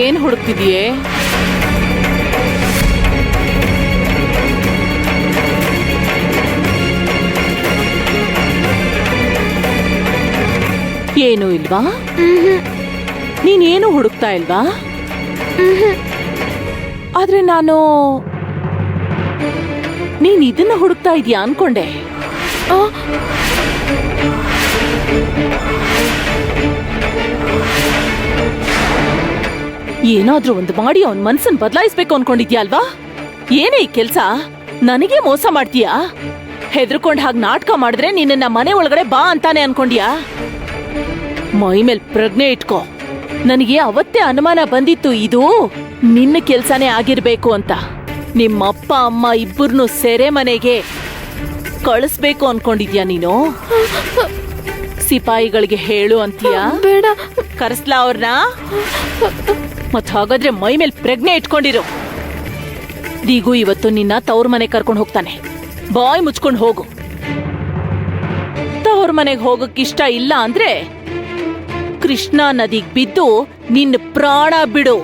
ಏನ್ ಹುಡುಕ್ತಿದೀಯೇ? ಏನು ಇಲ್ವಾ? ನೀನೇನು ಹುಡುಕ್ತಾ ಇಲ್ವಾ? ಆದ್ರೆ ನೀನ್ ಇದನ್ನ ಹುಡುಕ್ತಾ ಇದೀಯಾ ಅನ್ಕೊಂಡೆ. ಏನಾದ್ರೂ ಒಂದು ಮಾಡಿ ಅವನ್ ಮನ್ಸನ್ ಬದಲಾಯಿಸ್ಬೇಕು ಅನ್ಕೊಂಡಿದ್ಯಾ ಅಲ್ವಾ? ಏನೇ ಈ ಕೆಲ್ಸ? ನನಗೆ ಮೋಸ ಮಾಡ್ತೀಯಾ? ಹೆದರ್ಕೊಂಡ್ ಹಾಗೆ ನಾಟಕ ಮಾಡಿದ್ರೆ ನಿನ್ನ ಮನೆ ಒಳಗಡೆ ಬಾ ಅಂತಾನೆ ಅನ್ಕೊಂಡ್ಯಾ? ಮೈ ಮೇಲ್ ಪ್ರಜ್ಞೆ ಇಟ್ಕೋ. ನನಗೆ ಅವತ್ತೇ ಅನುಮಾನ ಬಂದಿತ್ತು ಇದು ನಿನ್ನ ಕೆಲ್ಸನೇ ಆಗಿರ್ಬೇಕು ಅಂತ. ನಿಮ್ಮಪ್ಪ ಅಮ್ಮ ಇಬ್ಬರನ್ನು ಸೆರೆ ಮನೆಗೆ ಕಳಿಸ್ಬೇಕು ಅನ್ಕೊಂಡಿದ್ಯಾ ನೀನು? ಸಿಪಾಯಿಗಳಿಗೆ ಹೇಳು ಅಂತೀಯಾ? ಬೇಡ. ಕರೆಸ್ಲಾ ಅವ್ರನ್ನ? ಮತ್ ಹಾಗಾದ್ರೆ ಮೈ ಮೇಲ್ ಪ್ರಜ್ಞೆ ಇಟ್ಕೊಂಡಿರು. ದಿಗು ಇವತ್ತು ನಿನ್ನ ತವ್ರ ಮನೆ ಕರ್ಕೊಂಡು ಹೋಗ್ತಾನೆ. ಬಾಯ್ ಮುಚ್ಕೊಂಡು ಹೋಗು. ತವ್ರ ಮನೆಗೆ ಹೋಗಕ್ಕಿಷ್ಟ ಇಲ್ಲ ಅಂದ್ರೆ ಕೃಷ್ಣಾ ನದಿಗ್ ಬಿದ್ದು ನಿನ್ನ ಪ್ರಾಣ ಬಿಡು.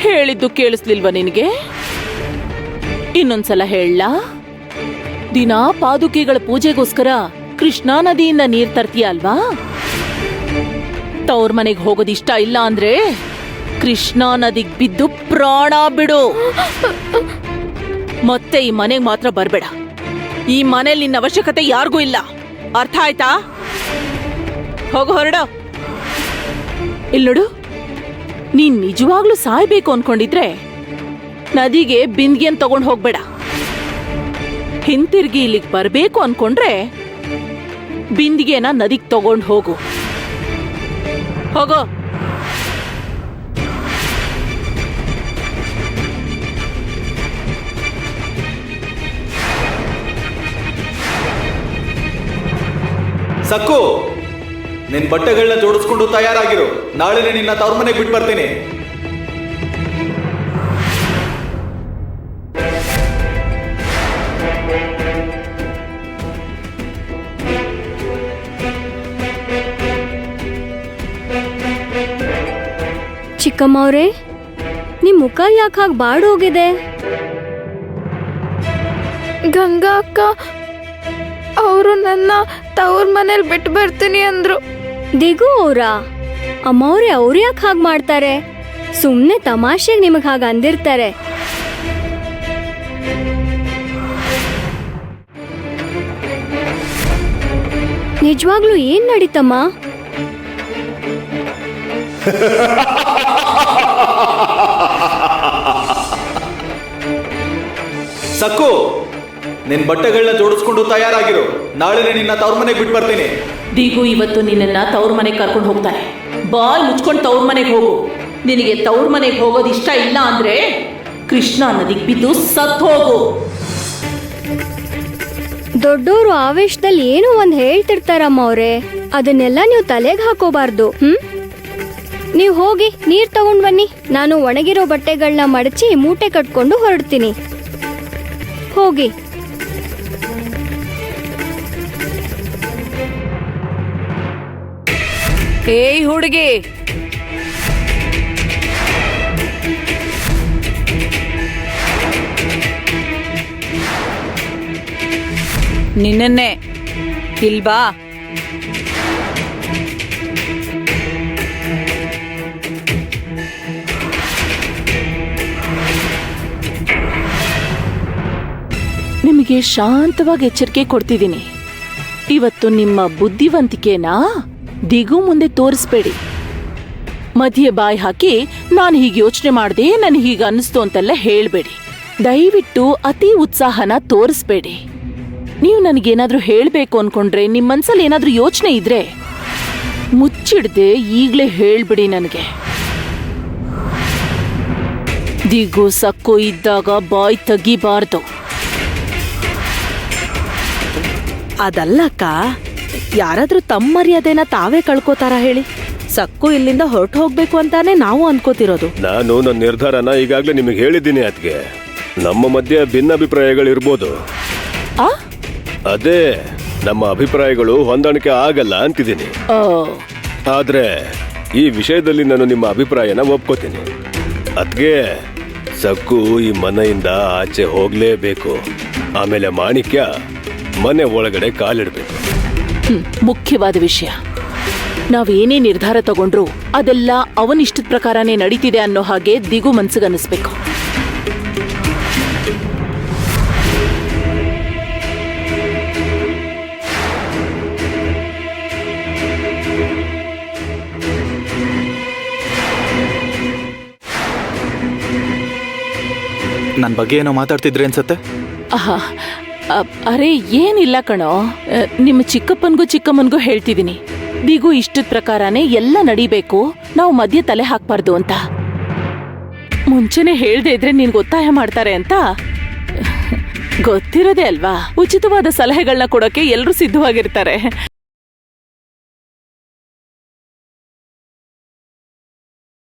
ಹೇಳಿದ್ದು ಕೇಳಿಸ್ಲಿಲ್ವಾ ನಿನಗೆ? ಇನ್ನೊಂದ್ಸಲ ಹೇಳಲಾ? ದಿನಾ ಪಾದುಕೆಗಳ ಪೂಜೆಗೋಸ್ಕರ ಕೃಷ್ಣಾ ನದಿಯಿಂದ ನೀರ್ ತರ್ತೀಯ ಅಲ್ವಾ? ತವ್ರ ಮನೆಗೆ ಹೋಗೋದಿಷ್ಟ ಇಲ್ಲ ಅಂದ್ರೆ ಕೃಷ್ಣಾ ನದಿಗ್ ಬಿದ್ದು ಪ್ರಾಣ ಬಿಡು. ಮತ್ತೆ ಈ ಮನೆಗೆ ಮಾತ್ರ ಬರ್ಬೇಡ. ಈ ಮನೇಲಿ ನಿನ್ನ ಅವಶ್ಯಕತೆ ಯಾರಿಗೂ ಇಲ್ಲ. ಅರ್ಥ ಆಯ್ತಾ? ಹೋಗು, ಹೊರಡು. ಇಲ್ಲೋಡು, ನೀನ್ ನಿಜವಾಗ್ಲೂ ಸಾಯ್ಬೇಕು ಅನ್ಕೊಂಡಿದ್ರೆ ನದಿಗೆ ಬಿಂದಿಗೆನ್ ತಗೊಂಡ್ ಹೋಗ್ಬೇಡ. ಹಿಂತಿರ್ಗಿ ಇಲ್ಲಿಗೆ ಬರ್ಬೇಕು ಅನ್ಕೊಂಡ್ರೆ ಬಿಂದಿಗೆನ ನದಿಗ್ ತಗೊಂಡ್ ಹೋಗು. ಹೋಗೋ. ಸಕ್ಕು, ನಿನ್ ಬಟ್ಟೆಗಳನ್ನ ಜೋಡಿಸ್ಕೊಂಡು ತಯಾರಾಗಿರು. ನಾಳೆ ನಿನ್ನ ತವ್ರ ಮನೆಗೆ ಬಿಟ್ಟು ಬರ್ತೀನಿ. ಚಿಕ್ಕಮ್ಮವ್ರೆ, ನಿಮ್ ಮುಖ ಯಾಕೆ ಹಾಗೆ ಬಾಡೋಗಿದೆ? ಗಂಗಾ ಅಕ್ಕ ಅವರು ನನ್ನ ತವ್ರ ಮನೇಲಿ ಬಿಟ್ಟು ಬರ್ತೀನಿ ಅಂದ್ರು. ದಿಗು ಅವ್ರ ಅಮ್ಮವ್ರೆ, ಅವ್ರು ಯಾಕೆ ಹಾಗೆ ಮಾಡ್ತಾರೆ? ಸುಮ್ನೆ ತಮಾಷೆಗೆ ನಿಮಗ್ ಹಾಗೆ ಅಂದಿರ್ತಾರೆ. ನಿಜವಾಗ್ಲೂ ಏನ್ ನಡೀತಮ್ಮ? ಸಕ್ಕು, ನಿನ್ ಬಟ್ಟೆಗಳನ್ನ ಜೋಡಿಸ್ಕೊಂಡು ತಯಾರಾಗಿರು. ನಾಳೆ ನಿನ್ನ ತವ್ರ ಮನೆಗೆ ಬಿಟ್ಟು ಬರ್ತೀನಿ. ದಿಗು ಇವತ್ತು ನಿನ್ನ ತವ್ರ ಮನೆಗೆ ಕರ್ಕೊಂಡು ಹೋಗ್ತಾನೆ. ಬಾಯ್ ಮುಚ್ಕೊಂಡು ತವ್ರ ಮನೆಗೆ ಹೋಗು. ನಿನಗೆ ತವ್ರ ಮನೆಗೆ ಹೋಗೋದು ಇಷ್ಟ ಇಲ್ಲ ಅಂದ್ರೆ ಕೃಷ್ಣಾ ನದಿಗೆ ಬಿದ್ದು ಸತ್ ಹೋಗು. ದೊಡ್ಡೋರು ಆವೇಶದಲ್ಲಿ ಏನೋ ಒಂದ್ ಹೇಳ್ತಿರ್ತಾರಮ್ಮ ಅವ್ರೆ, ಅದನ್ನೆಲ್ಲ ನೀವು ತಲೆಗೆ ಹಾಕೋಬಾರ್ದು. ನೀವು ಹೋಗಿ ನೀರ್ ತಗೊಂಡ್ ಬನ್ನಿ. ನಾನು ಒಣಗಿರೋ ಬಟ್ಟೆಗಳನ್ನ ಮಡಚಿ ಮೂಟೆ ಕಟ್ಕೊಂಡು ಹೊರಡ್ತೀನಿ. ಹೋಗಿ. ಏಯ್ ಹುಡುಗಿ, ನಿನ್ನನ್ನೇ ಇಲ್ಬಾ. ನಿಮಗೆ ಶಾಂತವಾಗಿ ಎಚ್ಚರಿಕೆ ಕೊಡ್ತಿದ್ದೀನಿ. ಇವತ್ತು ನಿಮ್ಮ ಬುದ್ಧಿವಂತಿಕೆನಾ ದಿಗು ಮುಂದೆ ತೋರಿಸ್ಬೇಡಿ. ಮಧ್ಯೆ ಬಾಯಿ ಹಾಕಿ ನಾನು ಹೀಗೆ ಯೋಚನೆ ಮಾಡಿದೆ, ನನಗೆ ಹೀಗೆ ಅನ್ನಿಸ್ತು ಅಂತೆಲ್ಲ ಹೇಳ್ಬೇಡಿ. ದಯವಿಟ್ಟು ಅತಿ ಉತ್ಸಾಹನ ತೋರಿಸ್ಬೇಡಿ. ನೀವು ನನಗೇನಾದ್ರೂ ಹೇಳಬೇಕು ಅನ್ಕೊಂಡ್ರೆ, ನಿಮ್ಮ ಮನ್ಸಲ್ಲಿ ಏನಾದ್ರೂ ಯೋಚನೆ ಇದ್ರೆ ಮುಚ್ಚಿಡ್ದೆ ಈಗಲೇ ಹೇಳ್ಬಿಡಿ ನನಗೆ. ದಿಗು ಸಕ್ಕು ಇದ್ದಾಗ ಬಾಯ್ ತೆಗಿಬಾರ್ದು. ಅದಲ್ಲಕ್ಕ, ಯಾರಾದ್ರೂ ತಮ್ಮ ಮರ್ಯಾದೆನ ತಾವೇ ಕಳ್ಕೋತಾರ ಹೇಳಿ? ಸಕ್ಕು ಇಲ್ಲಿಂದ ಹೊರಟು ಹೋಗ್ಬೇಕು ಅಂತಾನೆ ನಾವು ಅನ್ಕೋತಿರೋದು. ನಾನು ನನ್ನ ನಿರ್ಧಾರನ ಈಗಾಗ್ಲೇ ನಿಮಗೆ ಹೇಳಿದ್ದೀನಿ. ಅದ್ಗೆ ನಮ್ಮ ಮಧ್ಯೆ ಭಿನ್ನಾಭಿಪ್ರಾಯಗಳಿರ್ಬೋದು. ಅದೇ ನಮ್ಮ ಅಭಿಪ್ರಾಯಗಳು ಹೊಂದಾಣಿಕೆ ಆಗಲ್ಲ ಅಂತಿದ್ದೀನಿ. ಆ, ಆದ್ರೆ ಈ ವಿಷಯದಲ್ಲಿ ನಾನು ನಿಮ್ಮ ಅಭಿಪ್ರಾಯನ ಒಪ್ಕೋತೀನಿ. ಅದ್ಗೆ ಸಕ್ಕು ಈ ಮನೆಯಿಂದ ಆಚೆ ಹೋಗ್ಲೇಬೇಕು. ಆಮೇಲೆ ಮಾಣಿಕ್ಯ ಮನೆ ಒಳಗಡೆ ಕಾಲಿಡ್ಬೇಕು. ಮುಖ್ಯವಾದ ವಿಷಯ, ನಾವೇನೇ ನಿರ್ಧಾರ ತಗೊಂಡ್ರು ಅದೆಲ್ಲ ಅವನಿಷ್ಟದ ಪ್ರಕಾರನೇ ನಡೀತಿದೆ ಅನ್ನೋ ಹಾಗೆ ದಿಗು ಮನ್ಸಿಗನ್ನಿಸ್ಬೇಕು. ನನ್ನ ಬಗ್ಗೆ ಏನೋ ಮಾತಾಡ್ತಿದ್ರಿ ಅನ್ಸತ್ತೆ. ಆಹಾ, ಅರೆ ಏನಿಲ್ಲ ಕಣೋ, ನಿಮ್ಮ ಚಿಕ್ಕಪ್ಪನ್ಗೂ ಚಿಕ್ಕಮ್ಮನ್ಗೂ ಹೇಳ್ತಿದ್ದೀನಿ, ದಿಗು ಇಷ್ಟದ ಪ್ರಕಾರನೇ ಎಲ್ಲ ನಡಿಬೇಕು, ನಾವು ಮಧ್ಯೆ ತಲೆ ಹಾಕ್ಬಾರ್ದು ಅಂತ. ಮುಂಚೆನೆ ಹೇಳ್ದೆ ಇದ್ರೆ ನಿನ್ಗೆ ಒತ್ತಾಯ ಮಾಡ್ತಾರೆ ಅಂತ. ಗೊತ್ತಿರೋದೇ ಅಲ್ವಾ, ಉಚಿತವಾದ ಸಲಹೆಗಳನ್ನ ಕೊಡೋಕೆ ಎಲ್ರೂ ಸಿದ್ಧವಾಗಿರ್ತಾರೆ.